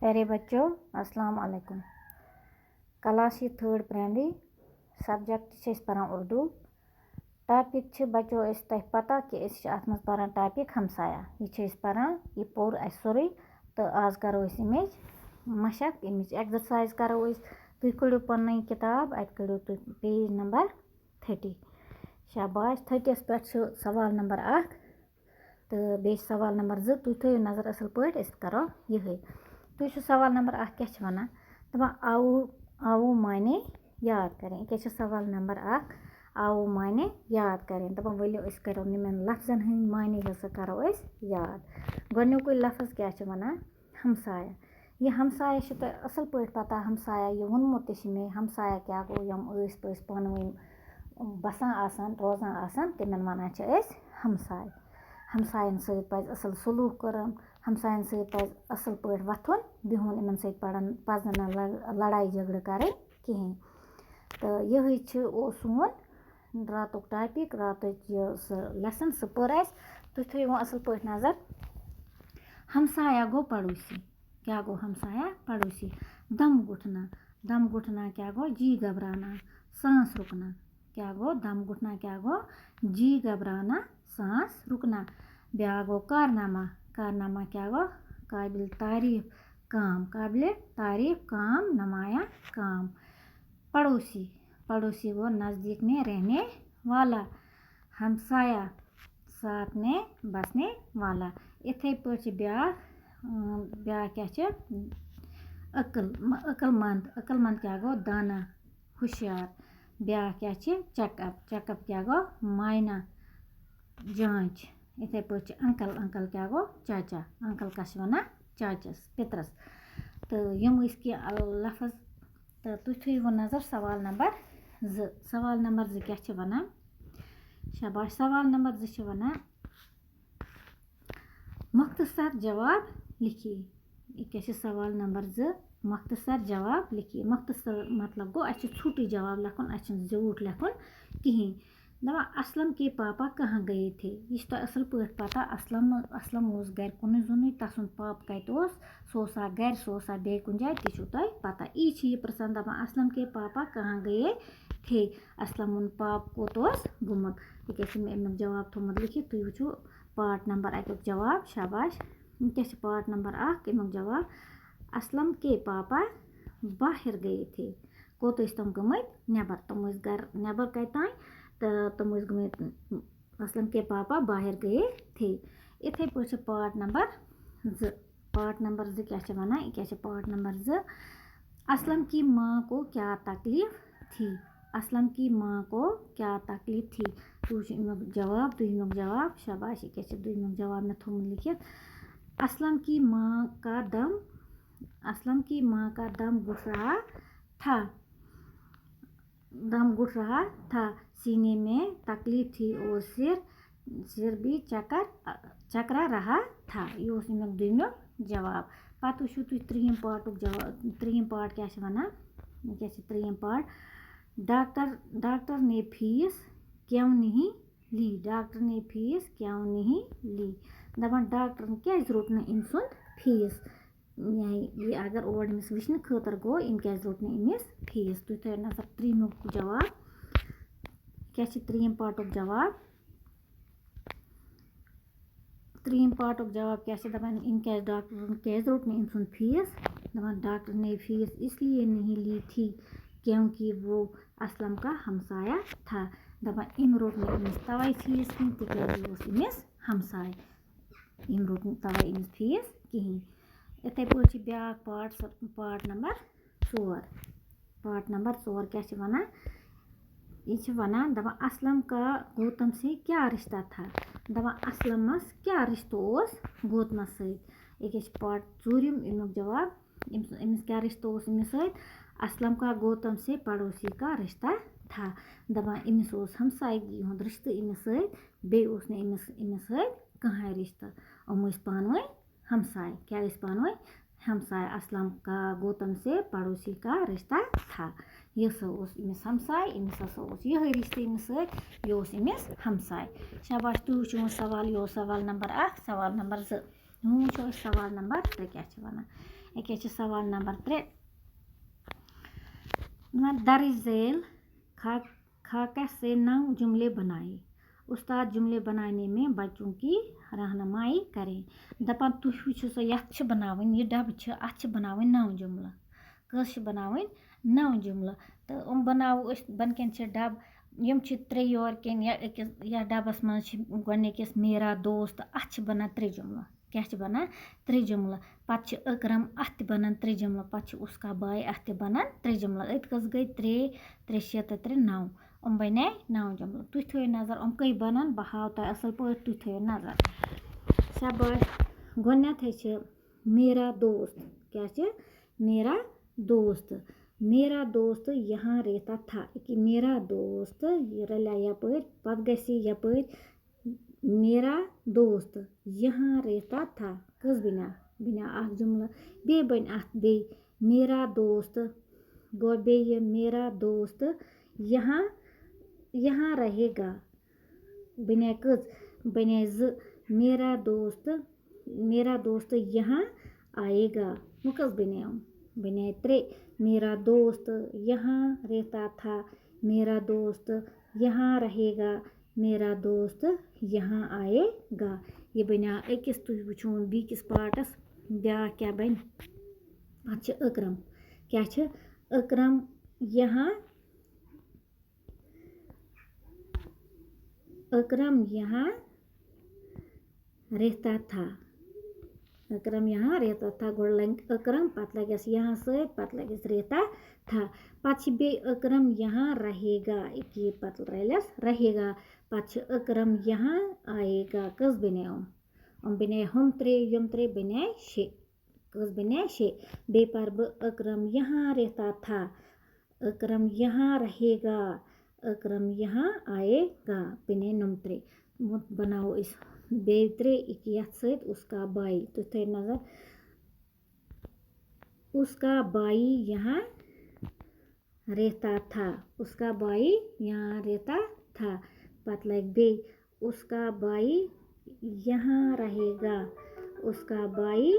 प्यारे बच्चों, अस्सलाम वालेकुम। क्लास 3rd प्राइमरी सब्जेक्ट पढ़ान उर्दू। टॉपिक बच्चों तह पता कि अत मज पढ़ान टॉपिक हमसाया। यह पढ़ान, यह पोर अस सोरे तो आज करो इमेज मशक, इमेज एक्सरसाइज करो। तुम कड़ो पन्न किताब, अत कड़ो तुम पेज नंबर 30। शाबाश। 30 पे सवाल नंबर 1 तो बे सवाल नंबर 2। तुम थो नजर असल पे करो ये। तुम सवाल नंबर 1 क्या वन दपान आवो माने याद करें। क्या सवाल नंबर 1 आवो माने याद करें। दपान वलो करो निमन लफ्जन हंद माने हसा करो याद। गोनुक लफ्ज क्या वन हमसाया। यह हमसाया तो असल पे पता हमसाया यह वोनमो मे हमसाया क्या गो यम पस पान वन बसान रोजान तिमन वन हमसाय। हमसायन सत असल सलूक कर, हमसायन सत असल पे वथुन बिहुन, इन सत पजन लड़ाई झगड़ करें कहें। तो यही सोन रातुक टॉपिक, रात लेसन सह पर तुम थो वो असल पे नजर। हमसाया गो पड़ोसी। क्या गो हमसाया पड़ोसी। दम घुटना। दम घुटना क्या गो जी घबराना, सांस रुकना। क्या गो दम घुटना, क्या गो जी घबराना, सांस रुकना। ब्या गो कारनामा। कारनामा क्या गो काबिल तारीफ काम, काबिल तारीफ काम, नमाया काम। पड़ोसी। पड़ोसी गो नज़दीक में रहने वाला। हमसाया साथ में बसने वाला। इथे पे ब्या क्या अकलमंद। अकलमंद क्या गो दाना, होशियार। ब्या क्या चेकअप। चेकअप क्या गो मायना, जांच। इथे पे अंकल। अंकल क्या गो चाचा। अंकल कस वन चाचस पितरस। तो यम लफ्ज। तो तुम थो वो नजर सवाल नंबर 2। सवाल नंबर 2 क्या वन। शाबाश। सवाल नंबर 2 वन मुख्तसर जवाब लिखिए। यह क्या सवाल नंबर 2 मुख्तसर जवाब लिखिए। मुख्तसर मतलब गो छोट जवाब लिखुन, झूठ लिखुन कहें। दपा असलम के पापा कहाँ गए थे। यह तो असल पे पता। असलम गर कुन जुन, तसुन पाप कत सह गर, सह बे कुन जाए तुम पता। यह प्रसान दपान असलम के पापा कहाँ गए थे। असलम पाप कोत गुमुत। यह क्या अमुक जवाब थोमुत लिखित। तुम वो पार्ट नंबर 1 जवाब। शाबाश। क्या पार्ट नंबर 1 अमुक जवाब। असलम के पापा बाहर गए थे। कोत तम गमत नबर। तम गर नबर कत तो तम गमत। असलम के पापा बाहर गए थे। इथे पे पार्ट नंबर 2। पार्ट नंबर 2 क्या वन। क्या पार्ट नंबर 2 असलम की माँ को क्या तकलीफ थी। असलम की माँ को क्या तकलीफ थी। तुम जवाब। दुमुक जवाब। शाबाश। क्या दुमुक जवाब में थोमुत लिखित। असलम की माँ का दम। असलम की माँ का दम घुट रहा था। दम घुट रहा था, सीने में तकलीफ थी और सिर भी चकरा रहा था। यह दुमुक जवाब। पत वो तुम 3 पार्टुक जवाब। 3 पार्ट क्या वन। क्या 3 पार्ट। डॉक्टर ने फीस क्यों नहीं ली। डॉक्टर ने फीस क्यों नहीं ली। दपान डॉक्टर क्या रोट न अम सुंद फीस। ये अगर और अमिस वचन खतर गो अम क्या रोट न अमिस फीस। तुम थो नजर 3 जवाब। क्या 3 पार्टुक जवाब। 3 पार्टुक जवाब क्या दपान अम क्या डॉक्टर क्या रोट न अम सुंद फीस। दपान डॉक्टर ने फीस इसलिए नहीं ली थी क्योंकि वो असलम का हमसाया था। दपान अम रोट न अमिस तवे फीस कहीं तिक अमिस हमसाय। अम रोट तवे अमिस फीस कहीं। इथे पे ब्या पार्ट नंबर 4। पार्ट नंबर 4 क्या वन। यह वन दपान असलम का गौतम से क्या रिश्ता था। दपान असलमस क्या रिश्तो गौतमस सत। यह पार्ट 4 अमुक जवाब। अमिस क्या रिश्तो अमिस सत। असलम का गौतम से पड़ोसी का रिश्ता था। दपान अमिस हमसायगी हुंद रिश्ते अमिस सत, बे अमिस सत कहां रिश्ता। अम पान वन हमसाय। क्या पान वन हमसाय। असलम का गौतम से पड़ोसी का रिश्ता था। यह अमिस हमसाय। अमिस यह रिश्ते अमिस सत, यह अमिस हमसाय। शाबाश। तुम वो सवाल। यह सवाल नंबर 1 सवाल नंबर 2। हूँ सवाल नंबर 3 क्या वनान यह सवाल नंबर 3 दर्ज झैल खाका से 9 जुमले बनाए। उस्ताद जुमले बनाने में बच्चों की रहनुमाई करें। दपान तुह वुचो सा यथ बनावन यह डब अथ बनावन 9 जुमला कस बनावन 9 जुमला तो बनावो बन डब यम त्रे योर कन या डबस मज गोडनिकस मेरा दोस्त अथ बनान 3 जुमला क्या बनान 3 जुमला पत अकरम अथ बनान 3 जुमला पत उसका बाय अथ बनान 3 जुमला अत कस गई 3 3 6 तो 3 9 बने 9 जुमला तुह थो नजर कई बनान बह हाव तुह असल पे तुह थो नजर शाबाश गोडनेथ मेरा दोस्त क्या मेरा दोस्त यहाँ रहता था कि मेरा दोस्त यह रलिया यपर पत गसी यपर मेरा दोस्त यहाँ रहता था कस बना अख जुमला बे बन अथ बे मेरा दोस्त गो बे मेरा दोस्त यहाँ रहेगा बने कस बने ज मेरा दोस्त यहाँ आएगा वो कस बने 3 मेरा दोस्त यहाँ रहता था मेरा दोस्त यहाँ रहेगा मेरा दोस्त यहाँ आएगा यह बना अकिस तुह वुचून बीकिस पार्टस ब्या क्या बन अत अकरम क्या अकरम यहाँ रहता था गोड़ लग अकरम पत लगस यहाँ सत पत लगस रहता था पत बे अकरम यहाँ रहेगा कि पत रलस रहेगा पत अकरम यहाँ आएगा कस बने बने हम 3 यम 3 बने 6 कस बने 6 बे पर अकरम यहाँ रहता था अकरम यहाँ रहेगा अकरम यहाँ आएगा बने नम 3 बनाओ इस बे 3 यथ सत उसका बाई तुह थो नजर उसका बाई यहाँ रहता था उसका बाई यहाँ रहता था पत लग बे उसका बाई यहाँ रहेगा उसका बाई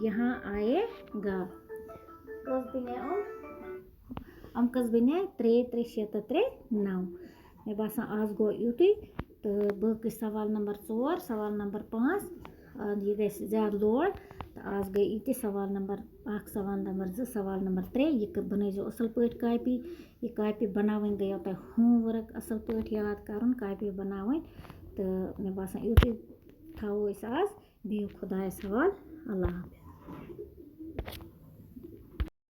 यहाँ आएगा कस बने कस बने 3 3 6 तो 3 9 मे बासान आज गो युतुई तो बाकी सवाल नंबर 4 सवाल नंबर 5 यह गई ज्यादा लोड तो आज गई ये सवाल नंबर 1 सवाल नंबर 2 सवाल नंबर 3 यह बनजो असल पे कापी यह कापी बनावन गयो तुम होमवर्क असल पे याद कर कापी बनावन तो मे बासान युतुई थो आज बिहु खुदायस हवाल अल्लाह हाफिज।